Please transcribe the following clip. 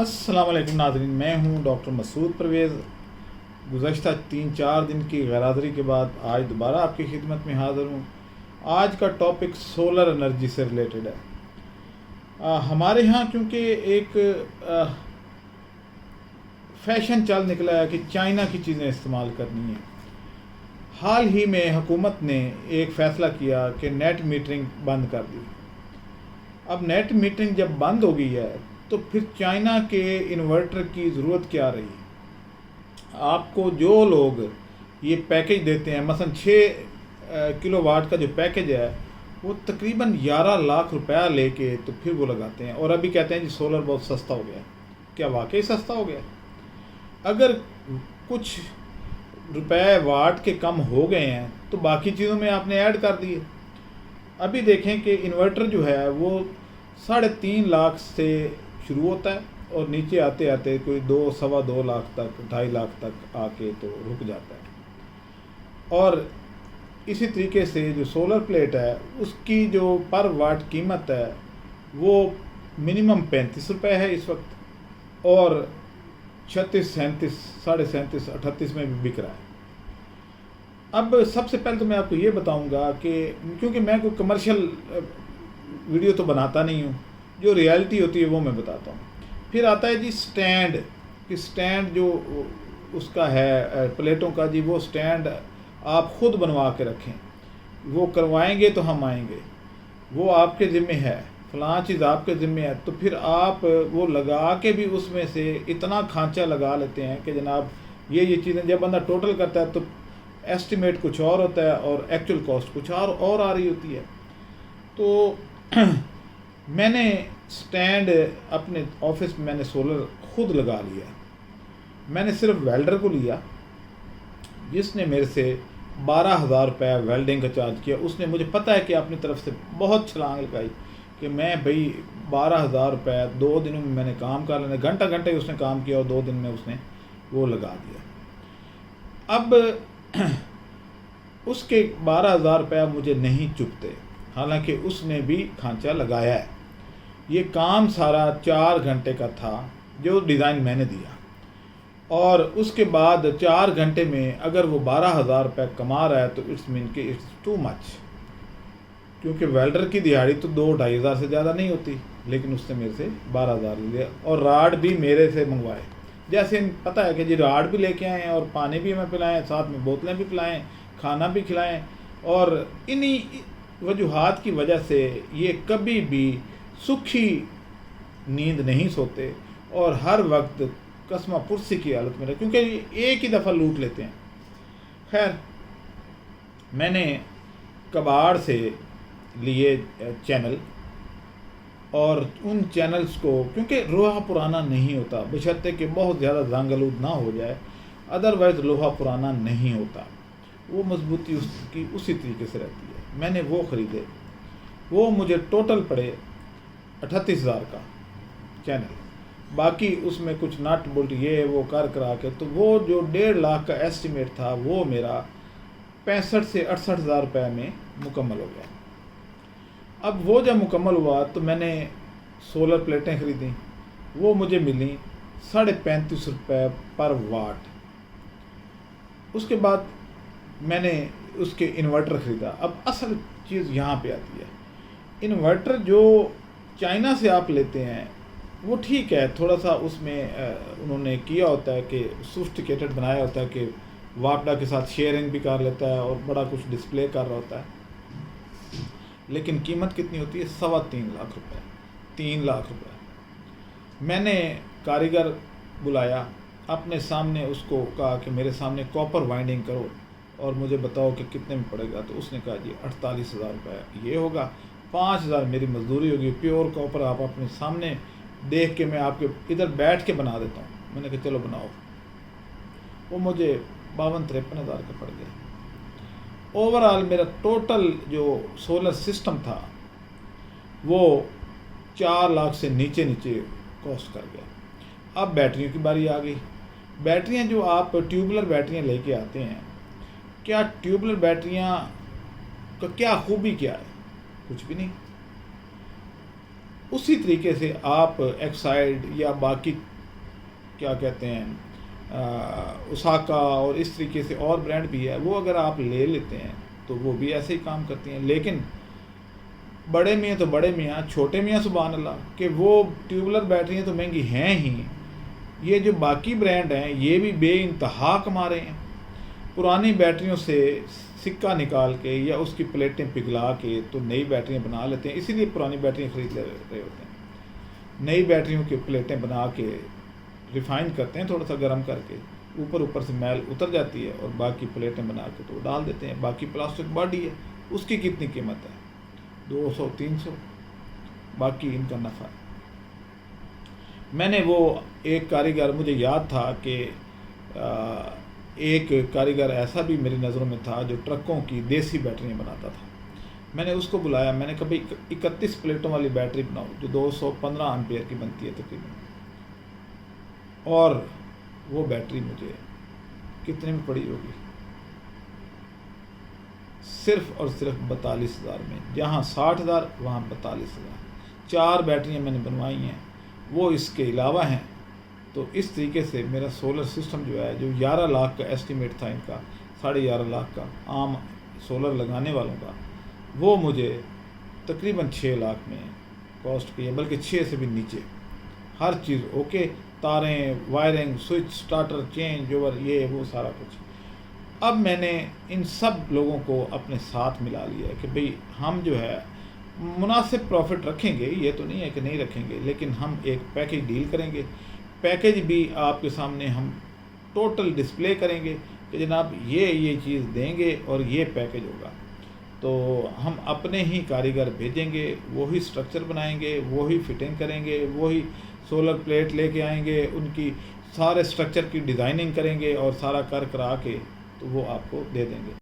अस्सलाम वालेकुम नाज़रीन, मैं हूं डॉक्टर मसूद परवेज़। गुज़श्ता 3-4 दिन की गैरहाज़िरी के बाद आज दोबारा आपकी खिदमत में हाज़िर हूं। आज का टॉपिक सोलर एनर्जी से रिलेटेड है। हमारे यहाँ क्योंकि एक फैशन चल निकला है कि चाइना की चीज़ें इस्तेमाल करनी है। हाल ही में हुकूमत ने एक फ़ैसला किया कि नेट मीटरिंग बंद कर दी। अब नेट मीटरिंग जब बंद हो गई है तो फिर चाइना के इन्वर्टर की ज़रूरत क्या रही। आपको जो लोग ये पैकेज देते हैं, मसलन 6 किलोवाट का जो पैकेज है वो तकरीबन 11 लाख रुपया लेके तो फिर वो लगाते हैं और अभी कहते हैं जी सोलर बहुत सस्ता हो गया। क्या वाकई सस्ता हो गया? अगर कुछ रुपए वाट के कम हो गए हैं तो बाकी चीज़ों में आपने ऐड कर दिए। अभी देखें कि इन्वर्टर जो है वो 3.5 लाख से शुरू होता है और नीचे आते आते कोई 2-2.25 लाख तक, 2.5 लाख तक आके तो रुक जाता है। और इसी तरीके से जो सोलर प्लेट है उसकी जो पर वाट कीमत है वो मिनिमम 35 रुपये है इस वक्त और 36, 37, 37.5, 38 में भी बिक रहा है। अब सबसे पहले तो मैं आपको ये बताऊंगा कि क्योंकि मैं कोई कमर्शियल वीडियो तो बनाता नहीं हूँ, जो रियलिटी होती है वो मैं बताता हूँ। फिर आता है जी स्टैंड, कि स्टैंड जो उसका है प्लेटों का जी, वो स्टैंड आप ख़ुद बनवा के रखें, वो करवाएंगे तो हम आएंगे, वो आपके ज़िम्मे है, फ़लाँ चीज़ आपके ज़िम्मे है। तो फिर आप वो लगा के भी उसमें से इतना खांचा लगा लेते हैं कि जनाब ये चीज़ें जब बंदा टोटल करता है तो एस्टिमेट कुछ और होता है और एक्चुअल कॉस्ट कुछ और आ रही होती है। तो मैंने स्टैंड अपने ऑफिस में मैंने सोलर खुद लगा लिया। मैंने सिर्फ वेल्डर को लिया जिसने मेरे से 12,000 रुपये वेल्डिंग का चार्ज किया। उसने मुझे पता है कि अपनी तरफ से बहुत छलांग लगाई कि मैं भाई 12,000 रुपये 2 दिनों में मैंने काम कर लेना। घंटा घंटे उसने काम किया और 2 दिन में उसने वो लगा दिया। अब उसके 12,000 रुपये मुझे नहीं चुभते, हालांकि उसने भी खांचा लगाया है। ये काम सारा 4 घंटे का था जो डिज़ाइन मैंने दिया और उसके बाद 4 घंटे में अगर वो 12,000 रुपये कमा रहा है तो इट्स मीन कि इट्स टू मच, क्योंकि वेल्डर की दिहाड़ी तो 2-2.5 हज़ार से ज़्यादा नहीं होती, लेकिन उसने मेरे से 12,000 लिया और राड भी मेरे से मंगवाए। जैसे पता है कि जी राड भी लेके आए हैं और पानी भी हमें पिलाएं, साथ में बोतलें भी पिलाएं, खाना भी खिलाएं। और इन्हीं वजूहात की वजह से ये कभी भी सुखी नींद नहीं सोते और हर वक्त कसमा पुरसी की हालत में रहे, क्योंकि एक ही दफ़ा लूट लेते हैं। खैर, मैंने कबाड़ से लिए चैनल और उन चैनल्स को, क्योंकि लोहा पुराना नहीं होता, बशर्ते कि बहुत ज़्यादा जंग आलूद ना हो जाए, अदरवाइज़ लोहा पुराना नहीं होता, वो मजबूती उसकी उसी तरीके से रहती है। मैंने वो ख़रीदे, वो मुझे टोटल पड़े 38,000 का चैनल। बाकी उसमें कुछ नट बोल्ट ये वो कर करा के तो वो जो 1.5 लाख का एस्टिमेट था वो मेरा 65 से 68 हज़ार रुपये में मुकम्मल हो गया। अब वो जब मुकम्मल हुआ तो मैंने सोलर प्लेटें ख़रीदी, वो मुझे मिली 35.5 रुपये पर वाट। उसके बाद मैंने उसके इन्वर्टर ख़रीदा। अब असल चीज़ यहाँ पे आती है, इन्वर्टर जो चाइना से आप लेते हैं वो ठीक है, थोड़ा सा उसमें उन्होंने किया होता है कि सोफिस्टिकेटेड बनाया होता है कि वापडा के साथ शेयरिंग भी कर लेता है और बड़ा कुछ डिस्प्ले कर रहा होता है, लेकिन कीमत कितनी होती है? 3.25 लाख रुपए, 3 लाख रुपए। मैंने कारीगर बुलाया, अपने सामने उसको कहा कि मेरे सामने कॉपर वाइंडिंग करो और मुझे बताओ कि कितने में पड़ेगा। तो उसने कहा जी 48,000 रुपये ये होगा, 5,000 मेरी मजदूरी होगी, प्योर कॉपर आप अपने सामने देख के मैं आपके इधर बैठ के बना देता हूँ। मैंने कहा चलो बनाओ। वो मुझे 52-53 हज़ार का पड़ गया। ओवरऑल मेरा टोटल जो सोलर सिस्टम था वो 4 लाख से नीचे कॉस्ट कर गया। अब बैटरियों की बारी आ गई। बैटरियाँ जो आप ट्यूबुलर बैटरियाँ लेके आते हैं, क्या ट्यूबुलर बैटरियाँ का क्या खूबी क्या है? कुछ भी नहीं। उसी तरीके से आप एक्साइड या बाकी क्या कहते हैं उसाका और इस तरीके से और ब्रांड भी है, वो अगर आप ले लेते हैं तो वो भी ऐसे ही काम करती हैं। लेकिन बड़े मियाँ तो बड़े मियाँ, छोटे मियाँ सुभान अल्लाह कि वो ट्यूबुलर बैटरियाँ तो महंगी हैं ही, ये जो बाकी ब्रांड हैं ये भी बेइंतहा कमा रहे हैं। पुरानी बैटरियों से सिक्का निकाल के या उसकी प्लेटें पिघला के तो नई बैटरियाँ बना लेते हैं, इसीलिए पुरानी बैटरियाँ खरीद ले रहे होते हैं। नई बैटरियों की प्लेटें बना के रिफ़ाइन करते हैं, थोड़ा सा गर्म करके, ऊपर से मैल उतर जाती है और बाकी प्लेटें बना के तो डाल देते हैं। बाकी प्लास्टिक बॉडी है, उसकी कितनी कीमत है, 200-300, बाकी इनका नफ़ा है। मैंने वो एक कारीगर, मुझे याद था कि एक कारीगर ऐसा भी मेरी नज़रों में था जो ट्रकों की देसी बैटरियाँ बनाता था। मैंने उसको बुलाया, मैंने कहा भाई 31 प्लेटों वाली बैटरी बनाओ जो 215 एम्पियर की बनती है तकरीबन, और वो बैटरी मुझे कितने में पड़ी होगी, सिर्फ और सिर्फ 42,000 में। जहाँ 60,000 वहाँ 42,000। 4 बैटरियाँ मैंने बनवाई हैं, वो इसके अलावा हैं। तो इस तरीके से मेरा सोलर सिस्टम जो है, जो 11 लाख का एस्टीमेट था इनका, 11.5 लाख का आम सोलर लगाने वालों का, वो मुझे तकरीबन 6 लाख में कॉस्ट की है, बल्कि 6 से भी नीचे। हर चीज़ ओके, तारें, wiring, switch, starter, change over, ये वो सारा कुछ। अब मैंने इन सब लोगों को अपने साथ मिला लिया है कि भाई हम जो है मुनासिब प्रॉफिट रखेंगे, ये तो नहीं है कि नहीं रखेंगे, लेकिन हम एक पैकेज डील करेंगे। पैकेज भी आपके सामने हम टोटल डिस्प्ले करेंगे कि जनाब ये चीज़ देंगे और ये पैकेज होगा। तो हम अपने ही कारीगर भेजेंगे, वही स्ट्रक्चर बनाएंगे, वही फिटिंग करेंगे, वही सोलर प्लेट लेके आएंगे, उनकी सारे स्ट्रक्चर की डिज़ाइनिंग करेंगे और सारा कर करा के तो वो आपको दे देंगे।